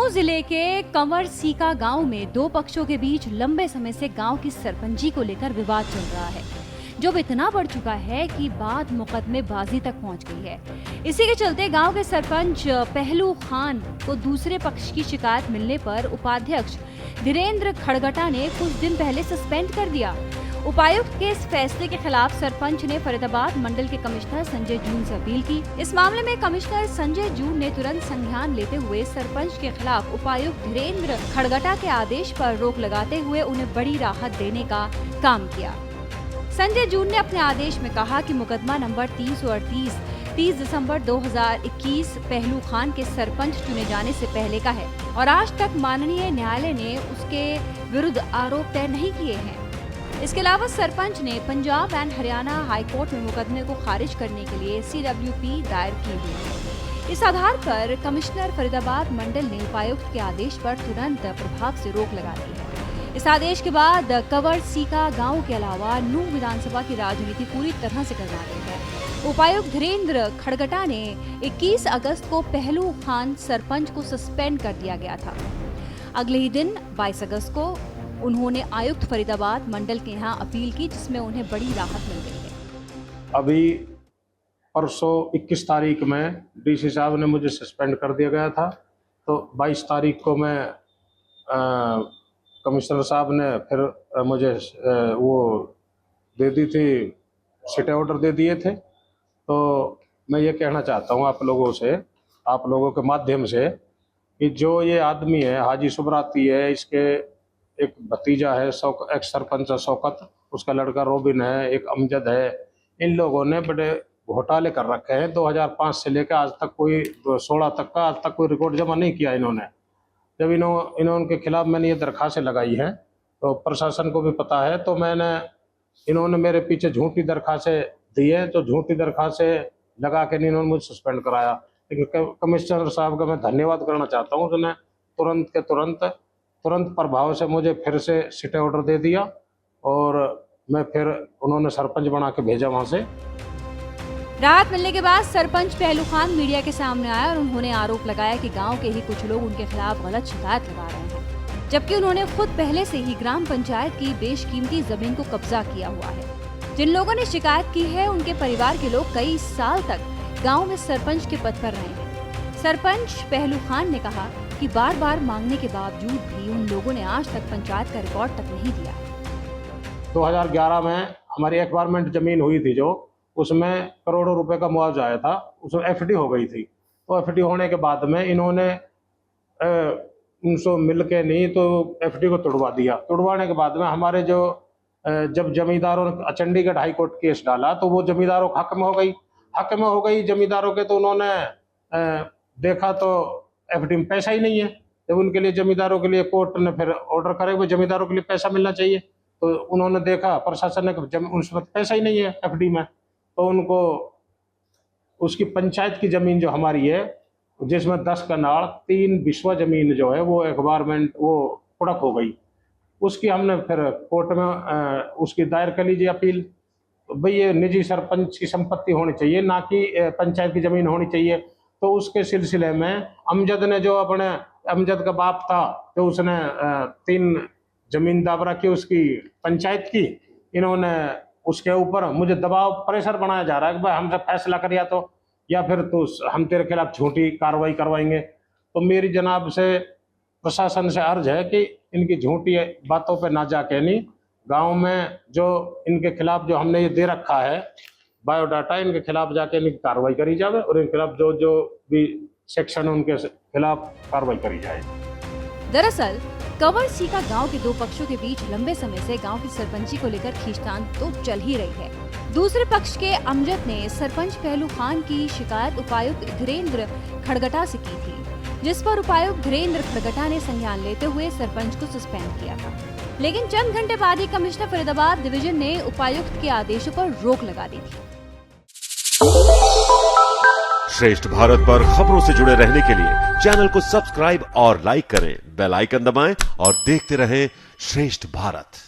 जिले के कंवर सीका गांव में दो पक्षों के बीच लंबे समय से गांव की सरपंची को लेकर विवाद चल रहा है, जो इतना बढ़ चुका है कि बात मुकदमेबाजी तक पहुंच गई है। इसी के चलते गांव के सरपंच पहलू खान को दूसरे पक्ष की शिकायत मिलने पर उपाध्यक्ष धीरेन्द्र खड़गटा ने कुछ दिन पहले सस्पेंड कर दिया। उपायुक्त के इस फैसले के खिलाफ सरपंच ने फरीदाबाद मंडल के कमिश्नर संजय जून से अपील की। इस मामले में कमिश्नर संजय जून ने तुरंत संज्ञान लेते हुए सरपंच के खिलाफ उपायुक्त धीरेन्द्र खड़गटा के आदेश पर रोक लगाते हुए उन्हें बड़ी राहत देने का काम किया। संजय जून ने अपने आदेश में कहा कि मुकदमा नंबर 338 30 दिसंबर 2021 पहलू खान के सरपंच चुने जाने से पहले का है और आज तक माननीय न्यायालय ने उसके विरुद्ध आरोप तय नहीं किए हैं। इसके अलावा सरपंच ने Punjab and Haryana high court में मुकदमे को खारिज करने के लिए CWP दायर की हुई है। इस आधार पर कमिश्नर फरीदाबाद मंडल ने उपायुक्त के आदेश पर तुरंत प्रभाव से रोक लगा दी है। इस आदेश के बाद कंवर सीका गांव के अलावा नूह विधानसभा की राजनीति पूरी तरह से गरमा गई है। उपायुक्त धीरेन्द्र खड़गटा ने 21 अगस्त को पहलू खान सरपंच को सस्पेंड कर दिया गया था। अगले ही दिन 22 अगस्त को उन्होंने आयुक्त फरीदाबाद मंडल के यहाँ अपील की, जिसमें उन्हें बड़ी राहत मिल गई है। अभी परसों 21 तारीख में DC साहब ने मुझे सस्पेंड कर दिया गया था, तो 22 तारीख को मैं कमिश्नर साहब ने फिर मुझे वो दे दी थी, सिटे ऑर्डर दे दिए थे। तो मैं ये कहना चाहता हूँ आप लोगों से, आप लोगों के माध्यम से, कि जो ये आदमी है हाजी सुबराती है, इसके एक भतीजा है एक्स सरपंच शौकत, उसका लड़का रोबिन है, एक अमजद है। इन लोगों ने बड़े घोटाले कर रखे हैं। 2005 से लेकर आज तक कोई 16 तक का आज तक कोई रिकॉर्ड जमा नहीं किया इन्होंने। जब इन्होंने के खिलाफ मैंने ये दरखास्तें लगाई हैं तो प्रशासन को भी पता है, तो इन्होंने मेरे पीछे झूठी दरखास्तें दी है, तो झूठी दरखास्तें लगा के इन्होंने मुझे सस्पेंड कराया। लेकिन कमिश्नर साहब का मैं धन्यवाद करना चाहता हूँ, उसने तुरंत प्रभाव से मुझे फिर से सिटे ऑर्डर दे दिया और मैं फिर उन्होंने सरपंच बना के भेजा वहाँ से। राहत मिलने के बाद सरपंच पहलू खान मीडिया के सामने आया और उन्होंने आरोप लगाया कि गांव के ही कुछ लोग उनके खिलाफ गलत शिकायत लगा रहे हैं, जबकि उन्होंने खुद पहले से ही ग्राम पंचायत की बेशकीमती जमीन को कब्जा किया हुआ है। जिन लोगों ने शिकायत की है उनके परिवार के लोग कई साल तक गाँव में सरपंच के पद पर रहे हैं। सरपंच पहलू खान ने कहा कि बार बार मांगने के बावजूद भी उन लोगों ने आज तक पंचायत का रिकॉर्ड तक नहीं दिया है। 2011 में हमारी एक्वायरमेंट जमीन हुई थी, जो उसमें करोड़ों रुपए का मुआवजा आया था, उसमें FD हो गई थी। तो FD होने के बाद में इन्होंने उनसे मिल के नहीं तो FD को तोड़वा दिया। तोड़वाने के बाद में हमारे जो जब जमींदारों ने चंडीगढ़ हाई कोर्ट केस डाला तो वो जमींदारों के हक में हो गई जमींदारों के। तो उन्होंने देखा तो FD में पैसा ही नहीं है। जब उनके लिए जमींदारों के लिए कोर्ट ने फिर ऑर्डर करे वो जमींदारों के लिए पैसा मिलना चाहिए, तो उन्होंने देखा प्रशासन ने उनसे पैसा ही नहीं है FD में, तो उनको उसकी पंचायत की ज़मीन जो हमारी है, जिसमें 10 कनाल 3 बिस्वा ज़मीन जो है वो एक्वायरमेंट वो कुड़क हो गई। उसकी हमने फिर कोर्ट में उसकी दायर कर लीजिए अपील। भाई ये निजी सरपंच की संपत्ति होनी चाहिए, ना कि पंचायत की ज़मीन होनी चाहिए। तो उसके सिलसिले में अमजद ने, जो अपने अमजद का बाप था, तो उसने 3 जमीन दाब रखी उसकी पंचायत की। इन्होंने उसके ऊपर मुझे दबाव प्रेशर बनाया जा रहा है कि भाई हमसे फैसला कर या फिर तो हम तेरे खिलाफ झूठी कार्रवाई करवाएंगे। तो मेरी जनाब से प्रशासन से अर्ज है कि इनकी झूठी बातों पे ना जाके नहीं, गांव में जो इनके खिलाफ जो हमने ये दे रखा है बायोडाटा, इनके खिलाफ जाके इनकी कार्रवाई करी जाए और इनके खिलाफ जो भी सेक्शन है उनके खिलाफ कार्रवाई करी जाए। दरअसल कंवर सीका गांव के दो पक्षों के बीच लंबे समय से गांव की सरपंची को लेकर खींचतान तो चल ही रही है। दूसरे पक्ष के अमजद ने सरपंच पहलू खान की शिकायत उपायुक्त धीरेन्द्र खड़गटा से की थी, जिस पर उपायुक्त धीरेन्द्र खड़गटा ने संज्ञान लेते हुए सरपंच को सस्पेंड किया था। लेकिन चंद घंटे बाद ही कमिश्नर फरीदाबाद डिवीजन ने उपायुक्त के आदेशों पर रोक लगा दी थी। श्रेष्ठ भारत पर खबरों से जुड़े रहने के लिए चैनल को सब्सक्राइब और लाइक करें, बेल आइकन दबाएं और देखते रहें श्रेष्ठ भारत।